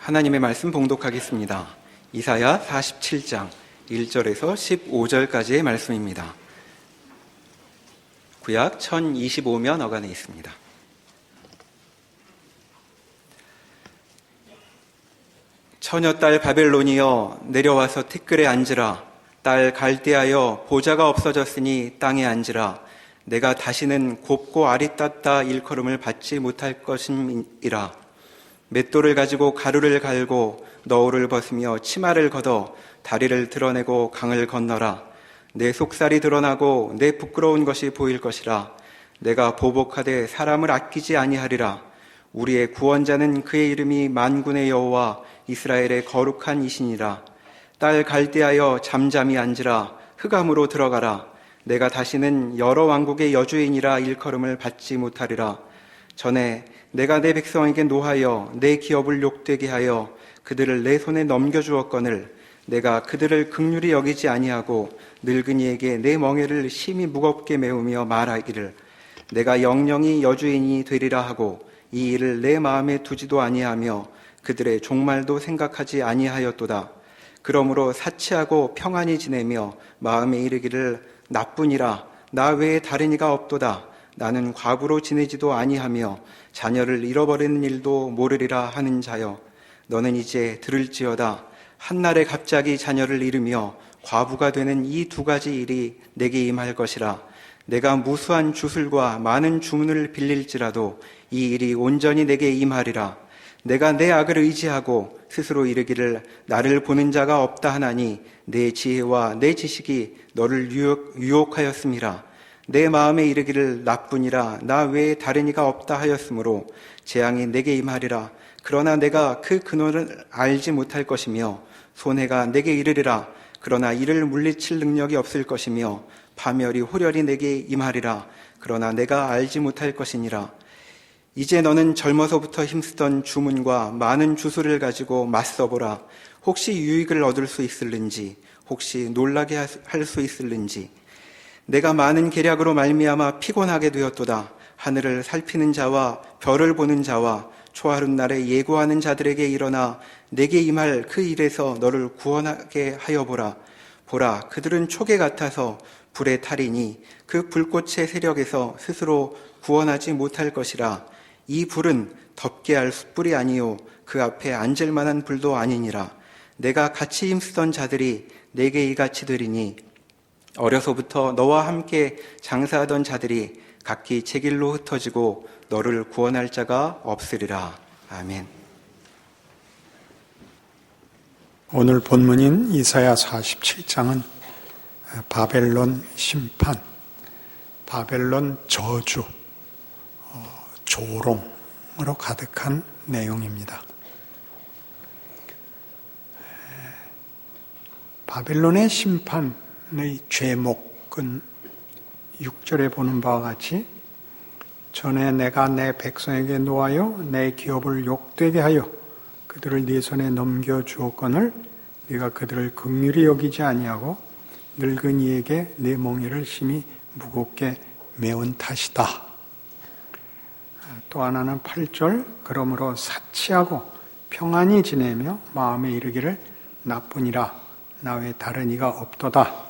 하나님의 말씀 봉독하겠습니다. 이사야 47장 1절에서 15절까지의 말씀입니다. 구약 1025면 어간에 있습니다. 처녀딸 바벨론이여 내려와서 티끌에 앉으라. 딸 갈대하여 보좌가 없어졌으니 땅에 앉으라. 내가 다시는 곱고 아리따따 일컬음을 받지 못할 것임이라. 맷돌을 가지고 가루를 갈고 너울을 벗으며 치마를 걷어 다리를 드러내고 강을 건너라. 내 속살이 드러나고 내 부끄러운 것이 보일 것이라. 내가 보복하되 사람을 아끼지 아니하리라. 우리의 구원자는 그의 이름이 만군의 여호와 이스라엘의 거룩한 이신이라. 딸 갈대하여 잠잠히 앉으라. 흑암으로 들어가라. 내가 다시는 여러 왕국의 여주인이라 일컬음을 받지 못하리라. 전에 내가 내 백성에게 노하여 내 기업을 욕되게 하여 그들을 내 손에 넘겨주었거늘 내가 그들을 긍휼히 여기지 아니하고 늙은이에게 내 멍에를 심히 무겁게 메우며 말하기를 내가 영영이 여주인이 되리라 하고 이 일을 내 마음에 두지도 아니하며 그들의 종말도 생각하지 아니하였도다. 그러므로 사치하고 평안히 지내며 마음에 이르기를 나뿐이라 나 외에 다른 이가 없도다. 나는 과부로 지내지도 아니하며 자녀를 잃어버리는 일도 모르리라 하는 자여, 너는 이제 들을지어다. 한날에 갑자기 자녀를 잃으며 과부가 되는 이 두 가지 일이 내게 임할 것이라. 내가 무수한 주술과 많은 주문을 빌릴지라도 이 일이 온전히 내게 임하리라. 내가 내 악을 의지하고 스스로 이르기를 나를 보는 자가 없다 하나니 내 지혜와 내 지식이 너를 유혹하였음이라. 내 마음에 이르기를 나뿐이라 나 외에 다른 이가 없다 하였으므로 재앙이 내게 임하리라. 그러나 내가 그 근원을 알지 못할 것이며 손해가 내게 이르리라. 그러나 이를 물리칠 능력이 없을 것이며 파멸이 호련히 내게 임하리라. 그러나 내가 알지 못할 것이니라. 이제 너는 젊어서부터 힘쓰던 주문과 많은 주술을 가지고 맞서보라. 혹시 유익을 얻을 수 있을는지, 혹시 놀라게 할 수 있을는지. 내가 많은 계략으로 말미암아 피곤하게 되었도다. 하늘을 살피는 자와 별을 보는 자와 초하룻날에 예고하는 자들에게 일어나 내게 임할 그 일에서 너를 구원하게 하여 보라. 보라, 그들은 촉에 같아서 불에 타리니 그 불꽃의 세력에서 스스로 구원하지 못할 것이라. 이 불은 덮게 할 숯불이 아니요 그 앞에 앉을 만한 불도 아니니라. 내가 같이 힘쓰던 자들이 내게 이같이 되리니 어려서부터 너와 함께 장사하던 자들이 각기 제 길로 흩어지고 너를 구원할 자가 없으리라. 아멘. 오늘 본문인 이사야 47장은 바벨론 심판, 바벨론 저주, 조롱으로 가득한 내용입니다. 바벨론의 심판의 죄목은 6절에 보는 바와 같이 전에 내가 내 백성에게 노하여 내 기업을 욕되게 하여 그들을 네 손에 넘겨주었거늘 네가 그들을 긍휼히 여기지 아니하고 늙은이에게 내 멍에를 심히 무겁게 메운 탓이다. 또 하나는 8절 그러므로 사치하고 평안히 지내며 마음에 이르기를 나뿐이라 나 외에 다른 이가 없도다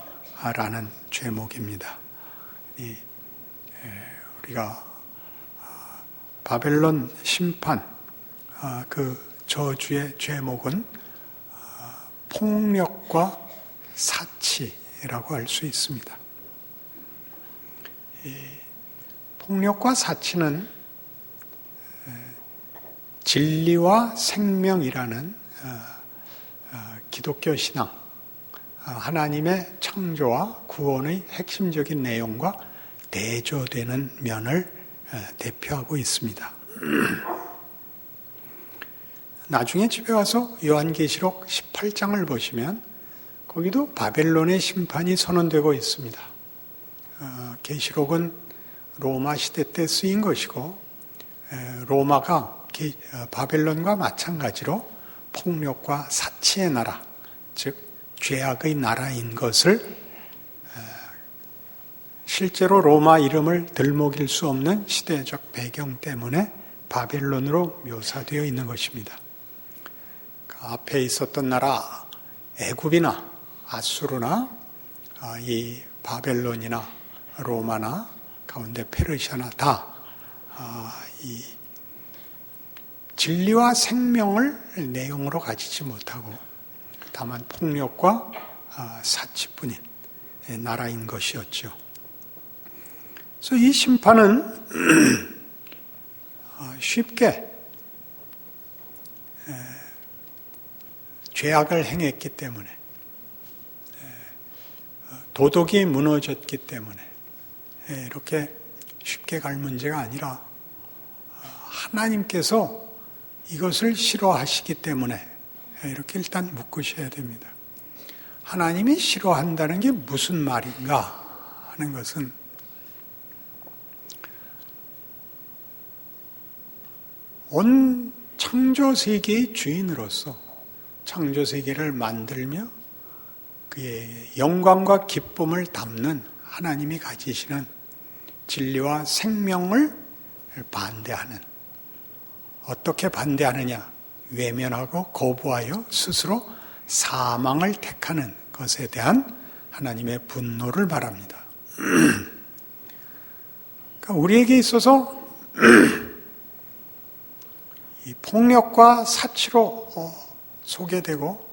라는 죄목입니다. 우리가 바벨론 심판 그 저주의 죄목은 폭력과 사치라고 할 수 있습니다. 폭력과 사치는 진리와 생명이라는 기독교 신앙, 하나님의 창조와 구원의 핵심적인 내용과 대조되는 면을 대표하고 있습니다. 나중에 집에 와서 요한계시록 18장을 보시면 거기도 바벨론의 심판이 선언되고 있습니다. 계시록은 로마 시대 때 쓰인 것이고 로마가 바벨론과 마찬가지로 폭력과 사치의 나라, 즉 죄악의 나라인 것을 실제로 로마 이름을 들먹일 수 없는 시대적 배경 때문에 바벨론으로 묘사되어 있는 것입니다. 앞에 있었던 나라 애굽이나 아수르나 이 바벨론이나 로마나 가운데 페르시아나 다 이 진리와 생명을 내용으로 가지지 못하고 다만 폭력과 사치뿐인 나라인 것이었죠. 그래서 이 심판은 쉽게 죄악을 행했기 때문에 도덕이 무너졌기 때문에 이렇게 쉽게 갈 문제가 아니라 하나님께서 이것을 싫어하시기 때문에 이렇게 일단 묶으셔야 됩니다. 하나님이 싫어한다는 게 무슨 말인가 하는 것은 온 창조세계의 주인으로서 창조세계를 만들며 그의 영광과 기쁨을 담는 하나님이 가지시는 진리와 생명을 반대하는, 어떻게 반대하느냐? 외면하고 거부하여 스스로 사망을 택하는 것에 대한 하나님의 분노를 말합니다. 그러니까 우리에게 있어서 이 폭력과 사치로 소개되고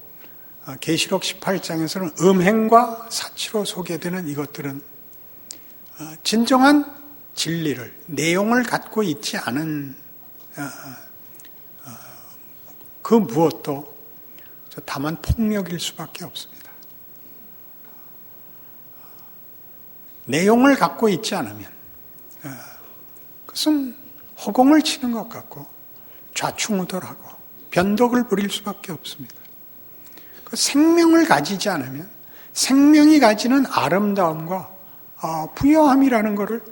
계시록 18장에서는 음행과 사치로 소개되는 이것들은 진정한 진리를, 내용을 갖고 있지 않은 그 무엇도 다만 폭력일 수밖에 없습니다. 내용을 갖고 있지 않으면 그것은 허공을 치는 것 같고 좌충우돌하고 변덕을 부릴 수밖에 없습니다. 그 생명을 가지지 않으면 생명이 가지는 아름다움과 부여함이라는 것을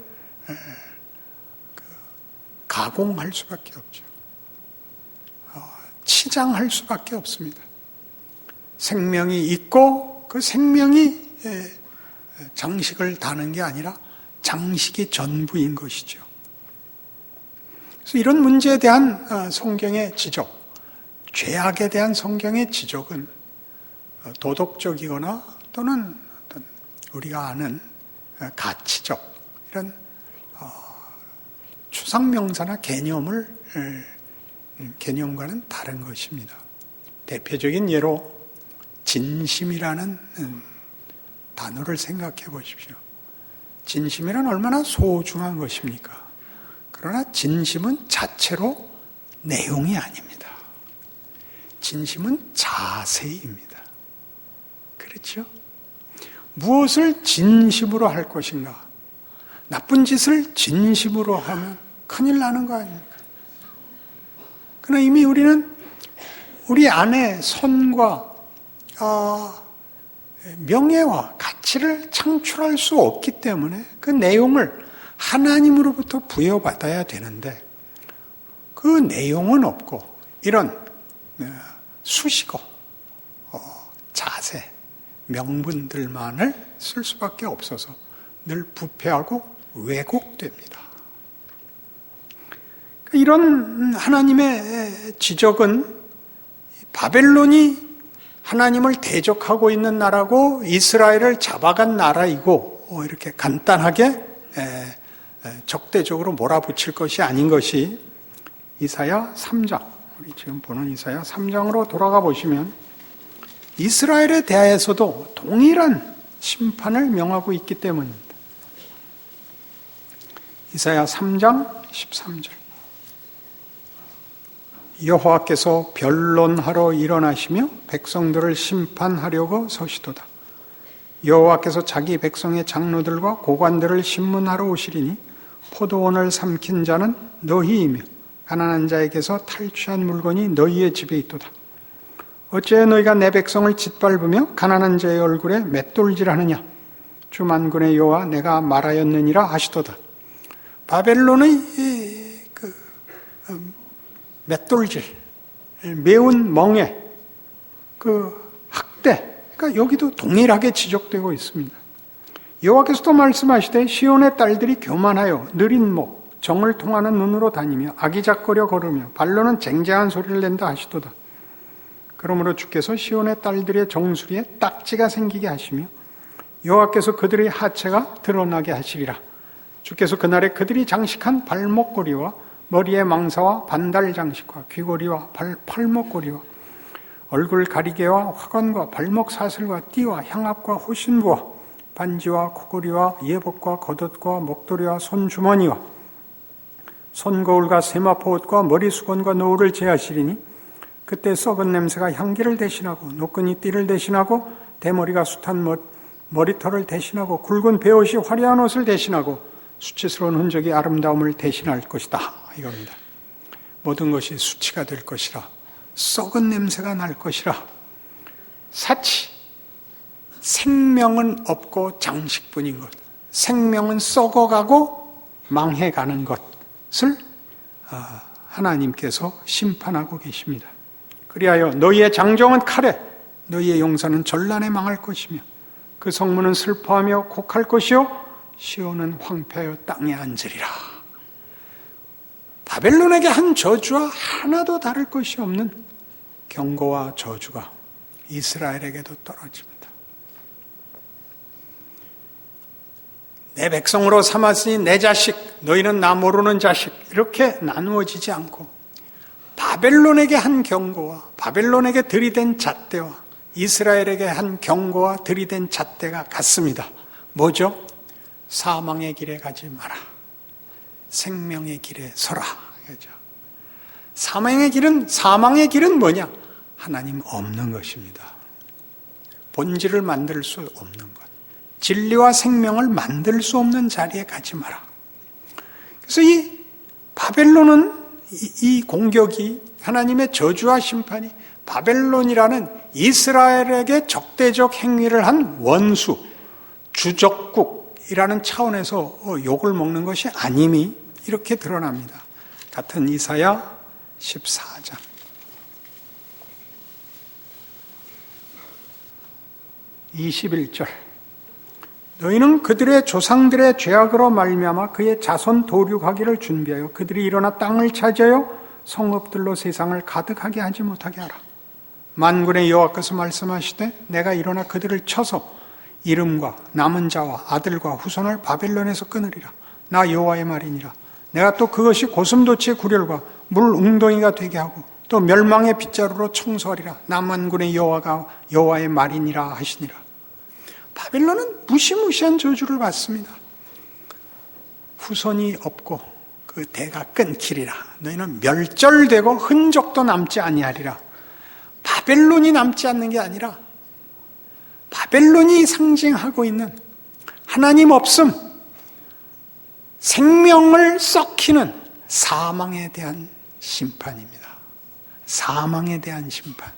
가공할 수밖에 없죠. 치장할 수밖에 없습니다. 생명이 있고 그 생명이 장식을 다는 게 아니라 장식이 전부인 것이죠. 그래서 이런 문제에 대한 성경의 지적, 죄악에 대한 성경의 지적은 도덕적이거나 또는 어떤 우리가 아는 가치적 이런 추상명사나 개념과는 다른 것입니다. 대표적인 예로 진심이라는 단어를 생각해 보십시오. 진심이란 얼마나 소중한 것입니까? 그러나 진심은 자체로 내용이 아닙니다. 진심은 자세입니다. 그렇죠? 무엇을 진심으로 할 것인가? 나쁜 짓을 진심으로 하면 큰일 나는 거 아닙니까? 그러나 이미 우리는 우리 안에 선과 명예와 가치를 창출할 수 없기 때문에 그 내용을 하나님으로부터 부여받아야 되는데 그 내용은 없고 이런 수식어, 자세, 명분들만을 쓸 수밖에 없어서 늘 부패하고 왜곡됩니다. 이런 하나님의 지적은 바벨론이 하나님을 대적하고 있는 나라고 이스라엘을 잡아간 나라이고 이렇게 간단하게 적대적으로 몰아붙일 것이 아닌 것이 이사야 3장, 우리 지금 보는 이사야 3장으로 돌아가 보시면 이스라엘에 대하여서도 동일한 심판을 명하고 있기 때문입니다. 이사야 3장 13절 여호와께서 변론하러 일어나시며 백성들을 심판하려고 서시도다. 여호와께서 자기 백성의 장로들과 고관들을 심문하러 오시리니 포도원을 삼킨 자는 너희이며 가난한 자에게서 탈취한 물건이 너희의 집에 있도다. 어찌해 너희가 내 백성을 짓밟으며 가난한 자의 얼굴에 맷돌질하느냐? 주 만군의 여호와 내가 말하였느니라 하시도다. 바벨론의 맷돌질, 매운 멍에, 학대, 그러니까 여기도 동일하게 지적되고 있습니다. 여호와께서도 말씀하시되 시온의 딸들이 교만하여 느린 목, 정을 통하는 눈으로 다니며 아기작거려 걸으며 발로는 쟁쟁한 소리를 낸다 하시도다. 그러므로 주께서 시온의 딸들의 정수리에 딱지가 생기게 하시며 여호와께서 그들의 하체가 드러나게 하시리라. 주께서 그날에 그들이 장식한 발목고리와 머리의 망사와 반달 장식과 귀고리와 팔목고리와 얼굴 가리개와 화관과 발목 사슬과 띠와 향압과 호신부와 반지와 코고리와 예복과 겉옷과 목도리와 손주머니와 손거울과 세마포 옷과 머리수건과 노을을 제하시리니 그때 썩은 냄새가 향기를 대신하고 노끈이 띠를 대신하고 대머리가 숱한 머리털을 대신하고 굵은 베옷이 화려한 옷을 대신하고 수치스러운 흔적이 아름다움을 대신할 것이다. 이겁니다. 모든 것이 수치가 될 것이라. 썩은 냄새가 날 것이라. 사치, 생명은 없고 장식뿐인 것, 생명은 썩어가고 망해가는 것을 하나님께서 심판하고 계십니다. 그리하여 너희의 장정은 칼에, 너희의 용사는 전란에 망할 것이며 그 성문은 슬퍼하며 곡할 것이요 시온은 황폐하여 땅에 앉으리라. 바벨론에게 한 저주와 하나도 다를 것이 없는 경고와 저주가 이스라엘에게도 떨어집니다. 내 백성으로 삼았으니 내 자식, 너희는 나 모르는 자식, 이렇게 나누어지지 않고 바벨론에게 한 경고와 바벨론에게 들이댄 잣대와 이스라엘에게 한 경고와 들이댄 잣대가 같습니다. 뭐죠? 사망의 길에 가지 마라. 생명의 길에 서라. 그죠? 사망의 길은 뭐냐? 하나님 없는 것입니다. 본질을 만들 수 없는 것. 진리와 생명을 만들 수 없는 자리에 가지 마라. 그래서 이 바벨론은 이 공격이 하나님의 저주와 심판이 바벨론이라는 이스라엘에게 적대적 행위를 한 원수, 주적국이라는 차원에서 욕을 먹는 것이 아님이 이렇게 드러납니다. 같은 이사야 14장. 21절. 너희는 그들의 조상들의 죄악으로 말미암아 그의 자손 도륙하기를 준비하여 그들이 일어나 땅을 차지하여 성읍들로 세상을 가득하게 하지 못하게 하라. 만군의 여호와께서 말씀하시되 내가 일어나 그들을 쳐서 이름과 남은 자와 아들과 후손을 바벨론에서 끊으리라. 나 여호와의 말이니라. 내가 또 그것이 고슴도치의 구렬과 물 웅덩이가 되게 하고 또 멸망의 빗자루로 청소하리라. 나 만군의 여호와가 여호와의 말이니라 하시니라. 바벨론은 무시무시한 저주를 받습니다. 후손이 없고 그 대가 끊기리라. 너희는 멸절되고 흔적도 남지 아니하리라. 바벨론이 남지 않는 게 아니라 바벨론이 상징하고 있는 하나님 없음, 생명을 썩히는 사망에 대한 심판입니다. 사망에 대한 심판.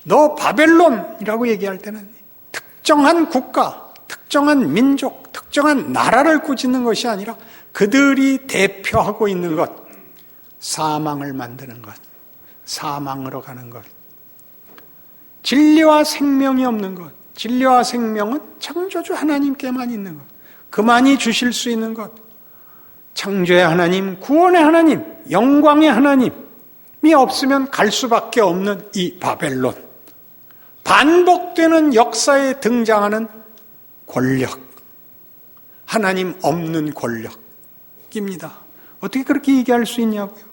너 바벨론이라고 얘기할 때는 특정한 국가, 특정한 민족, 특정한 나라를 꾸짖는 것이 아니라 그들이 대표하고 있는 것, 사망을 만드는 것, 사망으로 가는 것, 진리와 생명이 없는 것. 진리와 생명은 창조주 하나님께만 있는 것, 그만이 주실 수 있는 것. 창조의 하나님, 구원의 하나님, 영광의 하나님이 없으면 갈 수밖에 없는 이 바벨론. 반복되는 역사에 등장하는 권력, 하나님 없는 권력입니다. 어떻게 그렇게 얘기할 수 있냐고요?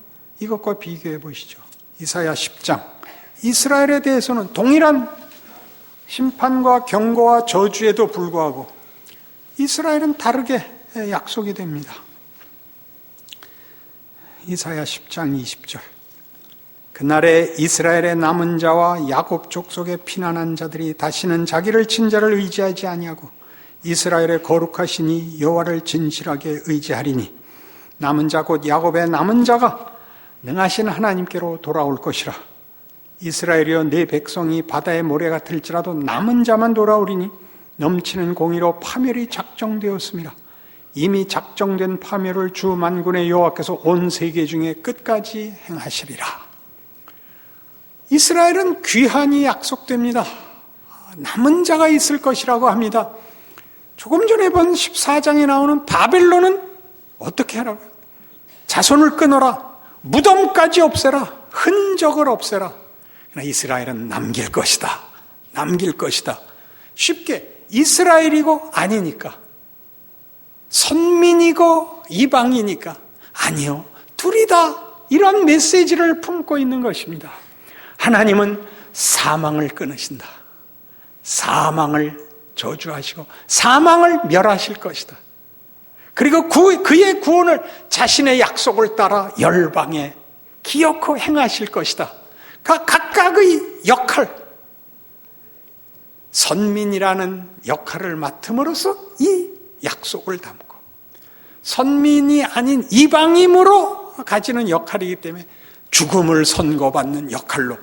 이것과 비교해 보시죠. 이사야 10장. 이스라엘에 대해서는 동일한 심판과 경고와 저주에도 불구하고 이스라엘은 다르게 약속이 됩니다. 이사야 10장 20절. 그날에 이스라엘의 남은 자와 야곱 족속의 피난한 자들이 다시는 자기를 친 자를 의지하지 아니하고 이스라엘의 거룩하시니 여호와를 진실하게 의지하리니 남은 자 곧 야곱의 남은 자가 능하신 하나님께로 돌아올 것이라. 이스라엘이여 내 백성이 바다의 모래 같을지라도 남은 자만 돌아오리니 넘치는 공의로 파멸이 작정되었습니다. 이미 작정된 파멸을 주 만군의 여호와께서 온 세계 중에 끝까지 행하시리라. 이스라엘은 귀환이 약속됩니다. 남은 자가 있을 것이라고 합니다. 조금 전에 본 14장에 나오는 바벨론은 어떻게 하라고요? 자손을 끊어라. 무덤까지 없애라. 흔적을 없애라. 그러나 이스라엘은 남길 것이다. 남길 것이다. 쉽게 이스라엘이고 아니니까, 선민이고 이방이니까 아니요, 둘이 다 이런 메시지를 품고 있는 것입니다. 하나님은 사망을 끊으신다. 사망을 저주하시고 사망을 멸하실 것이다. 그리고 그의 구원을 자신의 약속을 따라 열방에 기어코 행하실 것이다. 각각의 역할, 선민이라는 역할을 맡음으로써 이 약속을 담고, 선민이 아닌 이방인으로 가지는 역할이기 때문에 죽음을 선고받는 역할로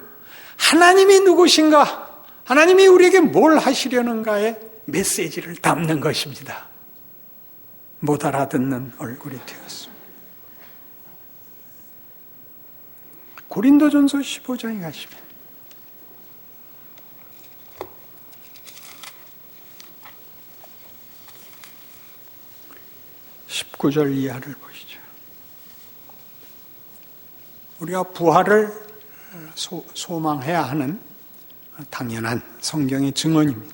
하나님이 누구신가, 하나님이 우리에게 뭘 하시려는가의 메시지를 담는 것입니다. 못 알아듣는 얼굴이 되었습니다. 고린도전서 15장에 가시면 19절 이하를 보시죠. 우리가 부활을 소망해야 하는 당연한 성경의 증언입니다.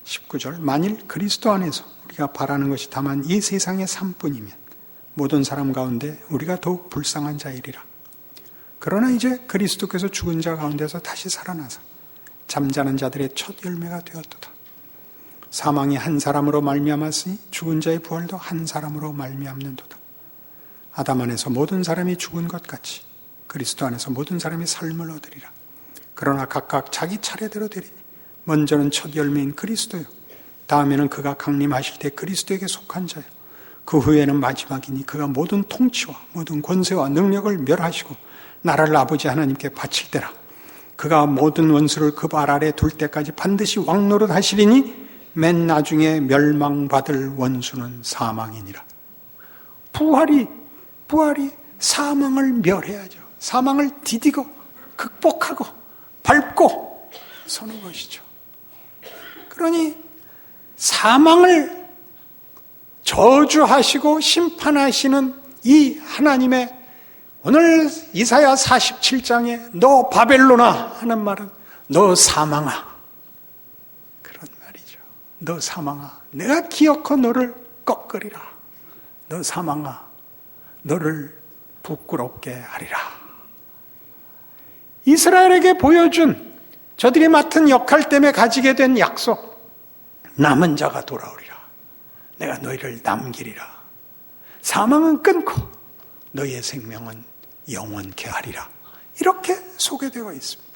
19절, 만일 그리스도 안에서 우리가 바라는 것이 다만 이 세상의 삶뿐이면 모든 사람 가운데 우리가 더욱 불쌍한 자이리라. 그러나 이제 그리스도께서 죽은 자 가운데서 다시 살아나서 잠자는 자들의 첫 열매가 되었도다. 사망이 한 사람으로 말미암았으니 죽은 자의 부활도 한 사람으로 말미암는도다. 아담 안에서 모든 사람이 죽은 것 같이 그리스도 안에서 모든 사람이 삶을 얻으리라. 그러나 각각 자기 차례대로 되리니 먼저는 첫 열매인 그리스도요, 다음에는 그가 강림하실 때 그리스도에게 속한 자요, 그 후에는 마지막이니 그가 모든 통치와 모든 권세와 능력을 멸하시고 나라를 아버지 하나님께 바칠 때라. 그가 모든 원수를 그 발 아래 둘 때까지 반드시 왕노릇 하시리니 맨 나중에 멸망받을 원수는 사망이니라. 부활이 사망을 멸해야죠. 사망을 디디고 극복하고 밟고 서는 것이죠. 그러니 사망을 저주하시고 심판하시는 이 하나님의, 오늘 이사야 47장에 너 바벨론아 하는 말은 너 사망아, 그런 말이죠. 너 사망아, 내가 기어코 너를 꺾으리라. 너 사망아, 너를 부끄럽게 하리라. 이스라엘에게 보여준, 저들이 맡은 역할 때문에 가지게 된 약속, 남은 자가 돌아오리라. 내가 너희를 남기리라. 사망은 끊고 너희의 생명은 영원케 하리라. 이렇게 소개되어 있습니다.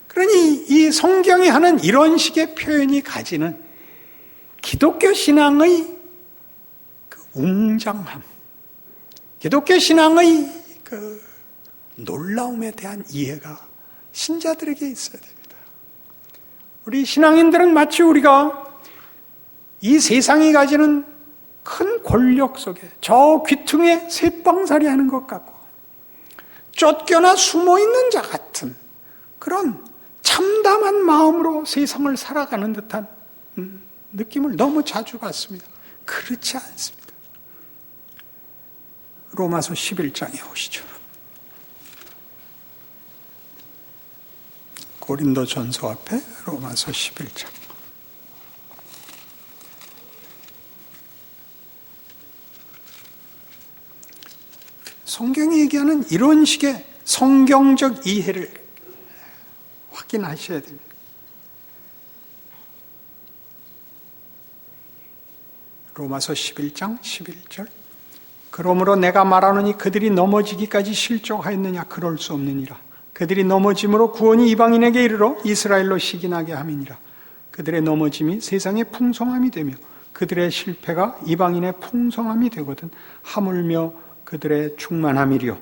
그러니 이 성경이 하는 이런 식의 표현이 가지는 기독교 신앙의 그 웅장함, 기독교 신앙의 그 놀라움에 대한 이해가 신자들에게 있어야 됩니다. 우리 신앙인들은 마치 우리가 이 세상이 가지는 큰 권력 속에 저 귀퉁이에 새빵살이 하는 것 같고 쫓겨나 숨어있는 자 같은 그런 참담한 마음으로 세상을 살아가는 듯한 느낌을 너무 자주 받습니다. 그렇지 않습니다. 로마서 11장에 오시죠. 고린도전서 앞에 로마서 11장. 성경이 얘기하는 이런 식의 성경적 이해를 확인하셔야 됩니다. 로마서 11장 11절. 그러므로 내가 말하노니 그들이 넘어지기까지 실족하였느냐? 그럴 수 없느니라. 그들이 넘어짐으로 구원이 이방인에게 이르러 이스라엘로 시기나게 함이니라. 그들의 넘어짐이 세상의 풍성함이 되며 그들의 실패가 이방인의 풍성함이 되거든 하물며 그들의 충만함이리요.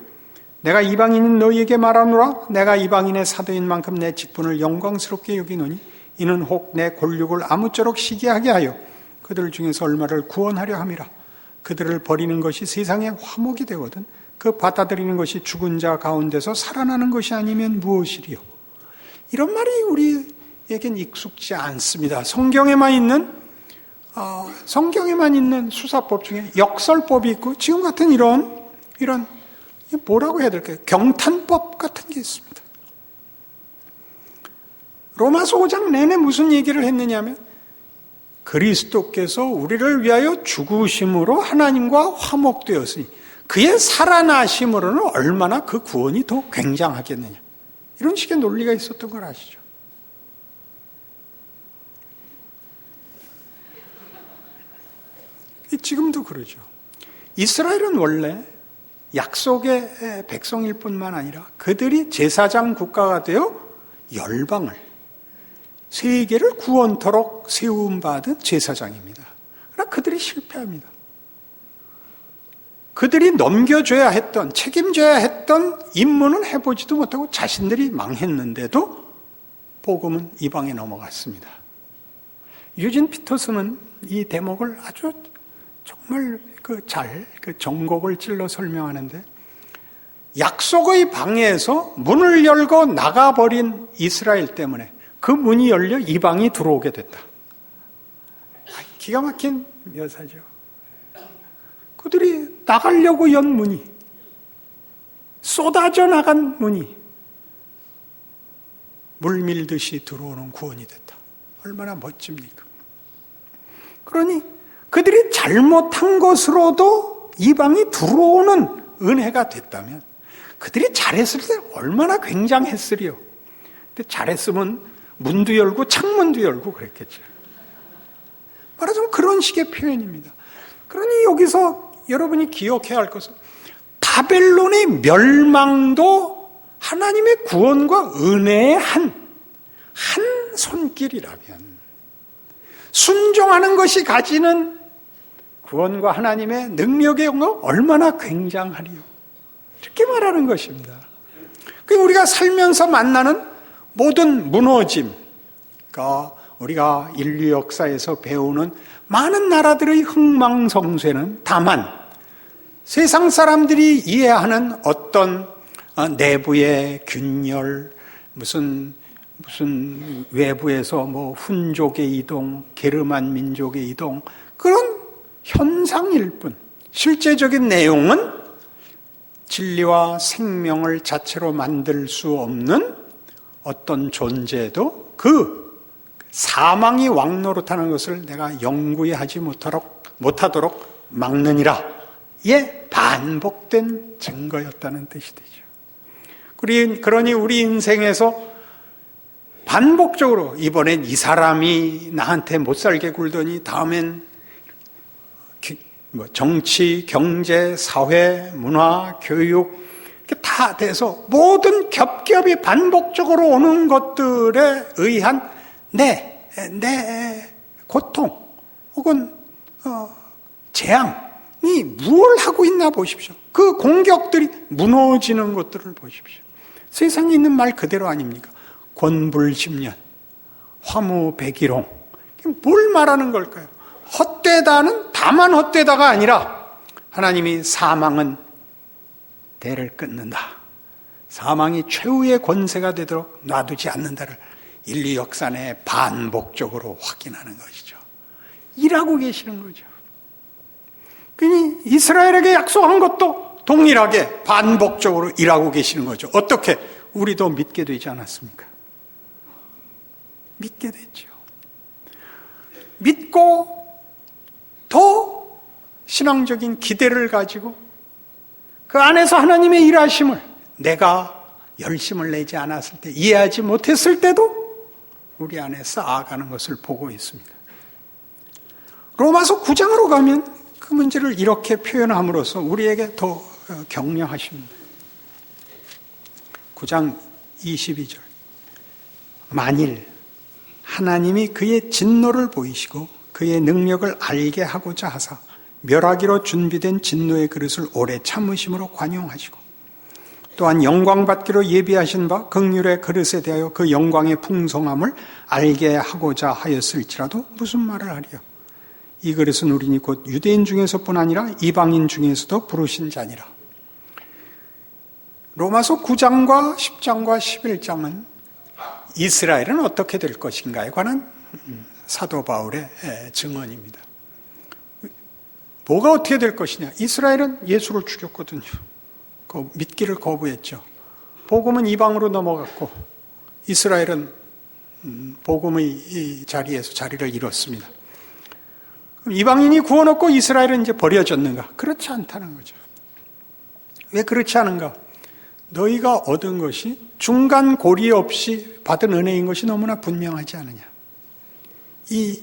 내가 이방인인 너희에게 말하노라. 내가 이방인의 사도인 만큼 내 직분을 영광스럽게 여기노니 이는 혹 내 권력을 아무쪼록 시기하게 하여 그들 중에서 얼마를 구원하려 함이라. 그들을 버리는 것이 세상의 화목이 되거든 그 받아들이는 것이 죽은 자 가운데서 살아나는 것이 아니면 무엇이리요. 이런 말이 우리에겐 익숙지 않습니다. 성경에만 있는 수사법 중에 역설법이 있고 지금 같은 이런 뭐라고 해야 될까요? 경탄법 같은 게 있습니다. 로마서 5장 내내 무슨 얘기를 했느냐면 그리스도께서 우리를 위하여 죽으심으로 하나님과 화목되었으니 그의 살아나심으로는 얼마나 그 구원이 더 굉장하겠느냐. 이런 식의 논리가 있었던 걸 아시죠? 지금도 그러죠. 이스라엘은 원래 약속의 백성일 뿐만 아니라 그들이 제사장 국가가 되어 열방을, 세계를 구원토록 세움받은 제사장입니다. 그러나 그들이 실패합니다. 그들이 넘겨줘야 했던, 책임져야 했던 임무는 해보지도 못하고 자신들이 망했는데도 복음은 이방에 넘어갔습니다. 유진 피터슨은 이 대목을 아주 정말 그 정곡을 찔러 설명하는데, 약속의 방에서 문을 열고 나가버린 이스라엘 때문에 그 문이 열려 이방이 들어오게 됐다. 기가 막힌 묘사죠. 그들이 나가려고 연 문이, 쏟아져 나간 문이 물밀듯이 들어오는 구원이 됐다. 얼마나 멋집니까? 그러니 그들이 잘못한 것으로도 이방이 들어오는 은혜가 됐다면 그들이 잘했을 때 얼마나 굉장했으리요. 근데 잘했으면 문도 열고 창문도 열고 그랬겠죠. 말하자면 그런 식의 표현입니다. 그러니 여기서 여러분이 기억해야 할 것은 바벨론의 멸망도 하나님의 구원과 은혜의 한 손길이라면 순종하는 것이 가지는 구원과 하나님의 능력의 영광 얼마나 굉장하리요. 이렇게 말하는 것입니다. 우리가 살면서 만나는 모든 무너짐, 그러니까 우리가 인류 역사에서 배우는 많은 나라들의 흥망성쇠는 다만 세상 사람들이 이해하는 어떤 내부의 균열, 무슨 외부에서 훈족의 이동, 게르만 민족의 이동, 그런 현상일 뿐, 실제적인 내용은 진리와 생명을 자체로 만들 수 없는 어떤 존재도 그 사망이 왕노릇하는 것을 내가 영구히 하지 못하도록 막느니라. 예, 반복된 증거였다는 뜻이 되죠. 그러니 우리 인생에서 반복적으로 이번엔 이 사람이 나한테 못 살게 굴더니 다음엔 정치, 경제, 사회, 문화, 교육 이렇게 다 돼서 모든 겹겹이 반복적으로 오는 것들에 의한 내 고통 혹은 재앙이 무엇을 하고 있나 보십시오. 그 공격들이 무너지는 것들을 보십시오. 세상에 있는 말 그대로 아닙니까? 권불십년, 화무백일홍. 뭘 말하는 걸까요? 헛되다는 다만 헛되다가 아니라 하나님이 사망은 대를 끊는다. 사망이 최후의 권세가 되도록 놔두지 않는다를 인류 역사 내에 반복적으로 확인하는 것이죠. 일하고 계시는 거죠. 그러니 이스라엘에게 약속한 것도 동일하게 반복적으로 일하고 계시는 거죠. 어떻게? 우리도 믿게 되지 않았습니까? 믿게 됐죠. 믿고 더 신앙적인 기대를 가지고 그 안에서 하나님의 일하심을 내가 열심을 내지 않았을 때, 이해하지 못했을 때도 우리 안에 쌓아가는 것을 보고 있습니다. 로마서 9장으로 가면 그 문제를 이렇게 표현함으로써 우리에게 더 격려하십니다. 9장 22절. 만일 하나님이 그의 진노를 보이시고 그의 능력을 알게 하고자 하사 멸하기로 준비된 진노의 그릇을 오래 참으심으로 관용하시고 또한 영광받기로 예비하신 바 긍휼의 그릇에 대하여 그 영광의 풍성함을 알게 하고자 하였을지라도 무슨 말을 하리요? 이 그릇은 우리니 곧 유대인 중에서뿐 아니라 이방인 중에서도 부르신 자니라. 로마서 9장과 10장과 11장은 이스라엘은 어떻게 될 것인가에 관한 사도 바울의 증언입니다. 뭐가 어떻게 될 것이냐? 이스라엘은 예수를 죽였거든요. 믿기를 거부했죠. 복음은 이방으로 넘어갔고 이스라엘은 복음의 이 자리에서 자리를 이뤘습니다. 그럼 이방인이 구원 얻고 이스라엘은 이제 버려졌는가? 그렇지 않다는 거죠. 왜 그렇지 않은가? 너희가 얻은 것이 중간 고리 없이 받은 은혜인 것이 너무나 분명하지 않느냐. 이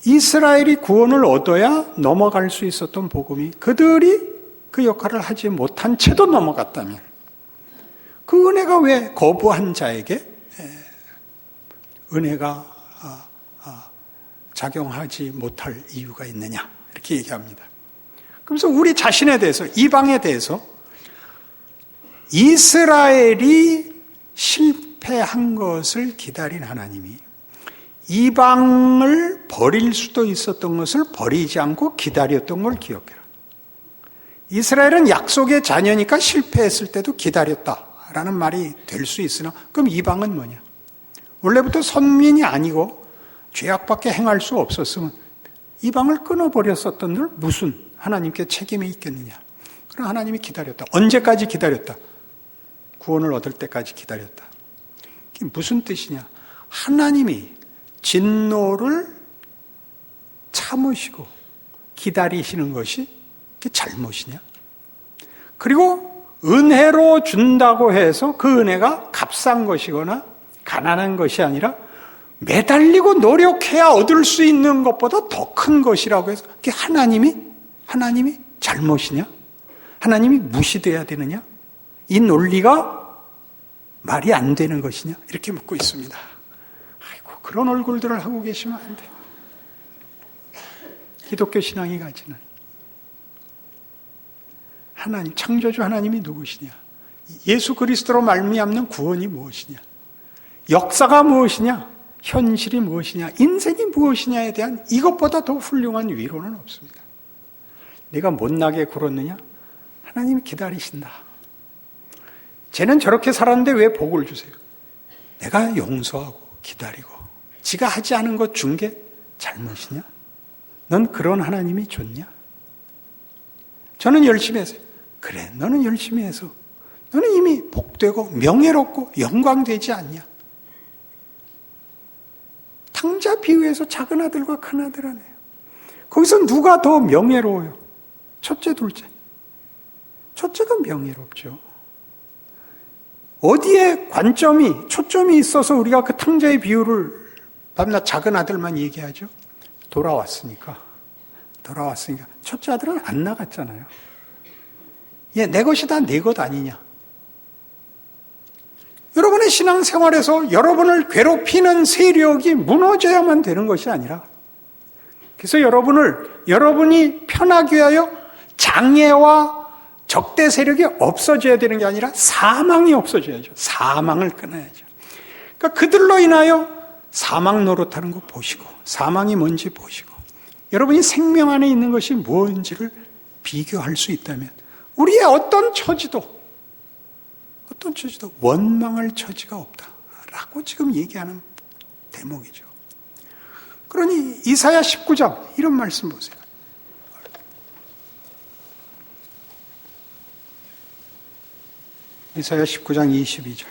이스라엘이 구원을 얻어야 넘어갈 수 있었던 복음이 그들이 그 역할을 하지 못한 채도 넘어갔다면 그 은혜가 왜 거부한 자에게 은혜가 작용하지 못할 이유가 있느냐 이렇게 얘기합니다. 그래서 우리 자신에 대해서 이방에 대해서 이스라엘이 실패한 것을 기다린 하나님이 이방을 버릴 수도 있었던 것을 버리지 않고 기다렸던 걸 기억해라. 이스라엘은 약속의 자녀니까 실패했을 때도 기다렸다라는 말이 될 수 있으나 그럼 이방은 뭐냐? 원래부터 선민이 아니고 죄악밖에 행할 수 없었으면 이방을 끊어버렸었던들 무슨 하나님께 책임이 있겠느냐? 그럼 하나님이 기다렸다. 언제까지 기다렸다? 구원을 얻을 때까지 기다렸다. 그게 무슨 뜻이냐? 하나님이 진노를 참으시고 기다리시는 것이 그게 잘못이냐? 그리고 은혜로 준다고 해서 그 은혜가 값싼 것이거나 가난한 것이 아니라 매달리고 노력해야 얻을 수 있는 것보다 더 큰 것이라고 해서 그게 하나님이 잘못이냐? 하나님이 무시돼야 되느냐? 이 논리가 말이 안 되는 것이냐? 이렇게 묻고 있습니다. 아이고, 그런 얼굴들을 하고 계시면 안 돼요. 기독교 신앙이 가지는 하나님, 창조주 하나님이 누구시냐? 예수 그리스도로 말미암는 구원이 무엇이냐? 역사가 무엇이냐? 현실이 무엇이냐? 인생이 무엇이냐에 대한 이것보다 더 훌륭한 위로는 없습니다. 내가 못나게 굴었느냐? 하나님이 기다리신다. 쟤는 저렇게 살았는데 왜 복을 주세요? 내가 용서하고 기다리고 지가 하지 않은 것 준 게 잘못이냐? 넌 그런 하나님이 좋냐? 저는 열심히 해서 그래, 너는 열심히 해서 너는 이미 복되고 명예롭고 영광되지 않냐? 탕자 비유에서 작은 아들과 큰 아들 하네요. 거기서 누가 더 명예로워요? 첫째, 둘째. 첫째가 명예롭죠. 어디에 관점이, 초점이 있어서 우리가 그 탕자의 비유를 밤낮 작은 아들만 얘기하죠? 돌아왔으니까. 첫째 아들은 안 나갔잖아요. 얘 내 것이다, 내 것 아니냐. 여러분의 신앙생활에서 여러분을 괴롭히는 세력이 무너져야만 되는 것이 아니라 그래서 여러분이 편하기 위하여 장애와 적대 세력이 없어져야 되는 게 아니라 사망이 없어져야죠. 사망을 끊어야죠. 그러니까 그들로 인하여 사망 노릇하는 거 보시고 사망이 뭔지 보시고 여러분이 생명 안에 있는 것이 무엇인지를 비교할 수 있다면 우리의 어떤 처지도 원망할 처지가 없다라고 지금 얘기하는 대목이죠. 그러니 이사야 19장 이런 말씀 보세요. 이사야 19장 22절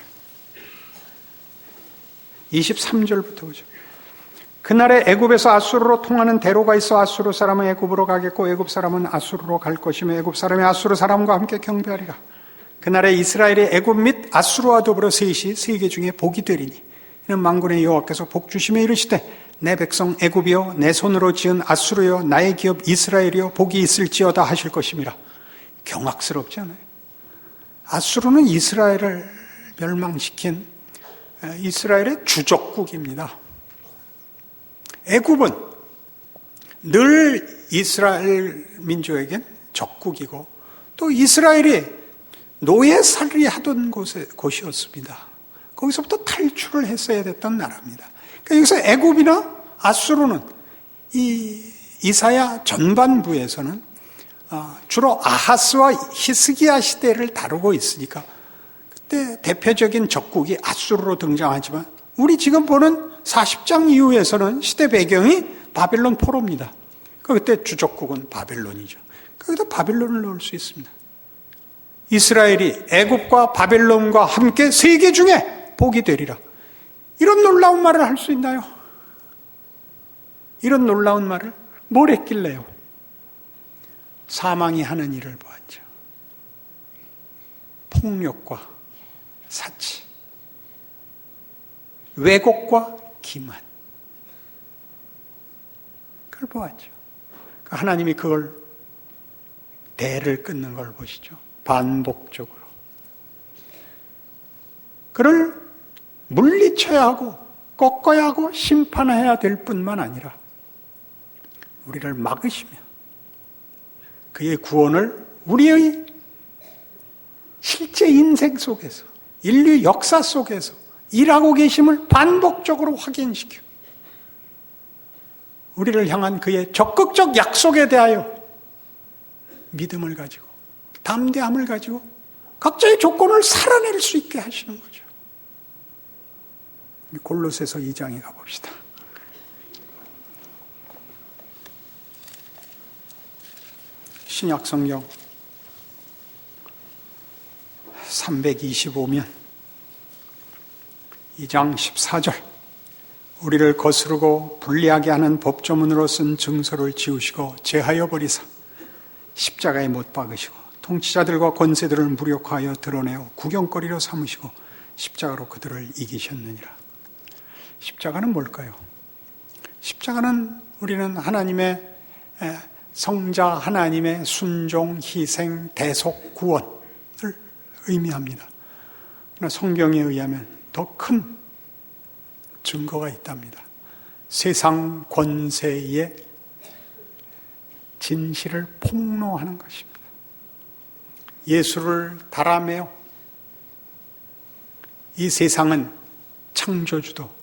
23절부터 보죠. 그날에 애굽에서 아수르로 통하는 대로가 있어 아수르 사람은 애굽으로 가겠고 애굽 사람은 아수르로 갈 것이며 애굽 사람이 아수르 사람과 함께 경배하리라. 그날에 이스라엘의 애굽 및 아수르와 더불어 셋이 세계 중에 복이 되리니 이는 만군의 여호와께서 복 주시며 이르시되 내 백성 애굽이여 내 손으로 지은 아수르여 나의 기업 이스라엘이여 복이 있을지어다 하실 것임이라. 경악스럽지 않아요? 아수르는 이스라엘을 멸망시킨 이스라엘의 주적국입니다. 애굽은 늘 이스라엘 민족에겐 적국이고 또 이스라엘이 노예살이 하던 곳이었습니다. 거기서부터 탈출을 했어야 됐던 나라입니다. 그러니까 여기서 애굽이나 아수르는 이 이사야 전반부에서는 주로 아하스와 히스기야 시대를 다루고 있으니까 그때 대표적인 적국이 아수르로 등장하지만 우리 지금 보는 40장 이후에서는 시대 배경이 바벨론 포로입니다. 그때 주적국은 바벨론이죠. 거기다 바벨론을 넣을 수 있습니다. 이스라엘이 애굽과 바벨론과 함께 세계 중에 복이 되리라. 이런 놀라운 말을 할 수 있나요? 이런 놀라운 말을 뭘 했길래요? 사망이 하는 일을 보았죠. 폭력과 사치, 왜곡과 기만, 그걸 보았죠. 하나님이 그걸 대를 끊는 걸 보시죠. 반복적으로. 그를 물리쳐야 하고 꺾어야 하고 심판해야 될 뿐만 아니라 우리를 막으시며 그의 구원을 우리의 실제 인생 속에서, 인류 역사 속에서 일하고 계심을 반복적으로 확인시켜 우리를 향한 그의 적극적 약속에 대하여 믿음을 가지고 담대함을 가지고 각자의 조건을 살아낼 수 있게 하시는 거죠. 골로새서 2장에 가봅시다. 신약성경 325면 2장 14절 우리를 거스르고 불리하게 하는 법조문으로 쓴 증서를 지우시고 제하여 버리사 십자가에 못 박으시고 통치자들과 권세들을 무력화하여 드러내어 구경거리로 삼으시고 십자가로 그들을 이기셨느니라. 십자가는 뭘까요? 십자가는 우리는 하나님의 성자 하나님의 순종, 희생, 대속, 구원을 의미합니다. 그러나 성경에 의하면 더 큰 증거가 있답니다. 세상 권세의 진실을 폭로하는 것입니다. 예수를 달아매어 이 세상은 창조주도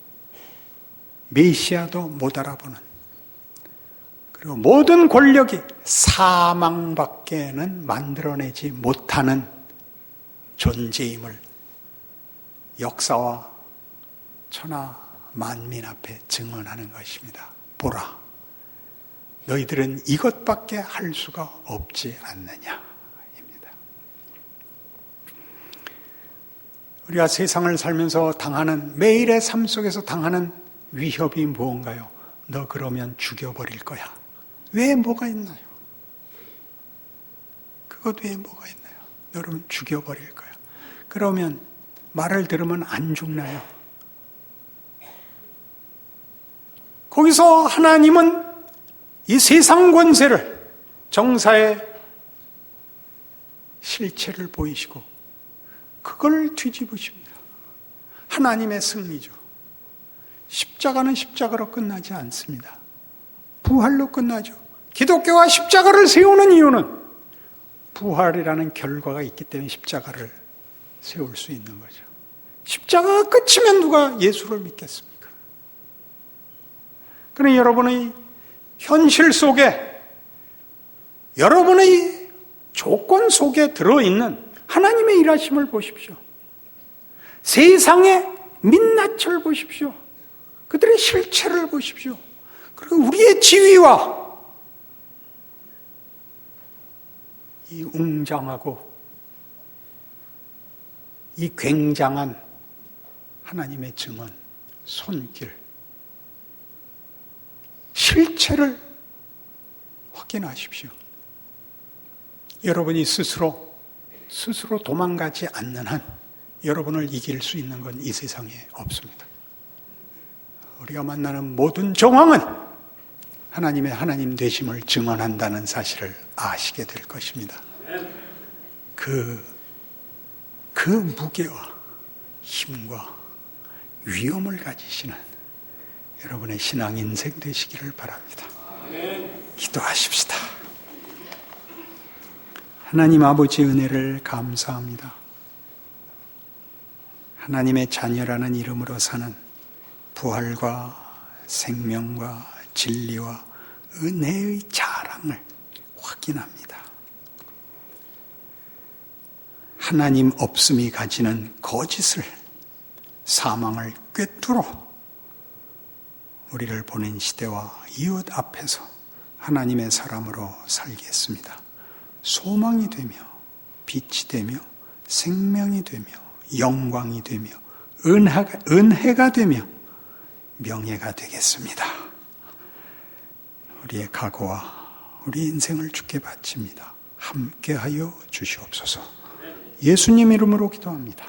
메시아도 못 알아보는, 그리고 모든 권력이 사망밖에는 만들어내지 못하는 존재임을 역사와 천하 만민 앞에 증언하는 것입니다. 보라, 너희들은 이것밖에 할 수가 없지 않느냐입니다. 우리가 세상을 살면서 당하는, 매일의 삶 속에서 당하는 위협이 무언가요? 너 그러면 죽여버릴 거야. 왜 뭐가 있나요? 그것 외에 뭐가 있나요? 너 그러면 죽여버릴 거야. 그러면 말을 들으면 안 죽나요? 거기서 하나님은 이 세상 권세를, 정사의 실체를 보이시고 그걸 뒤집으십니다. 하나님의 승리죠. 십자가는 십자가로 끝나지 않습니다. 부활로 끝나죠. 기독교가 십자가를 세우는 이유는 부활이라는 결과가 있기 때문에 십자가를 세울 수 있는 거죠. 십자가가 끝이면 누가 예수를 믿겠습니까? 그러니 여러분의 현실 속에, 여러분의 조건 속에 들어있는 하나님의 일하심을 보십시오. 세상의 민낯을 보십시오. 그들의 실체를 보십시오. 그리고 우리의 지위와 이 웅장하고 이 굉장한 하나님의 증언, 손길, 실체를 확인하십시오. 여러분이 스스로 도망가지 않는 한 여러분을 이길 수 있는 건 이 세상에 없습니다. 우리가 만나는 모든 정황은 하나님의 하나님 되심을 증언한다는 사실을 아시게 될 것입니다. 그 무게와 힘과 위엄을 가지시는 여러분의 신앙 인생 되시기를 바랍니다. 기도하십시다. 하나님 아버지 은혜를 감사합니다. 하나님의 자녀라는 이름으로 사는 부활과 생명과 진리와 은혜의 자랑을 확인합니다. 하나님 없음이 가지는 거짓을, 사망을 꿰뚫어 우리를 보낸 시대와 이웃 앞에서 하나님의 사람으로 살겠습니다. 소망이 되며 빛이 되며 생명이 되며 영광이 되며 은혜가 되며 명예가 되겠습니다. 우리의 각오와 우리 인생을 주께 바칩니다. 함께하여 주시옵소서. 예수님 이름으로 기도합니다.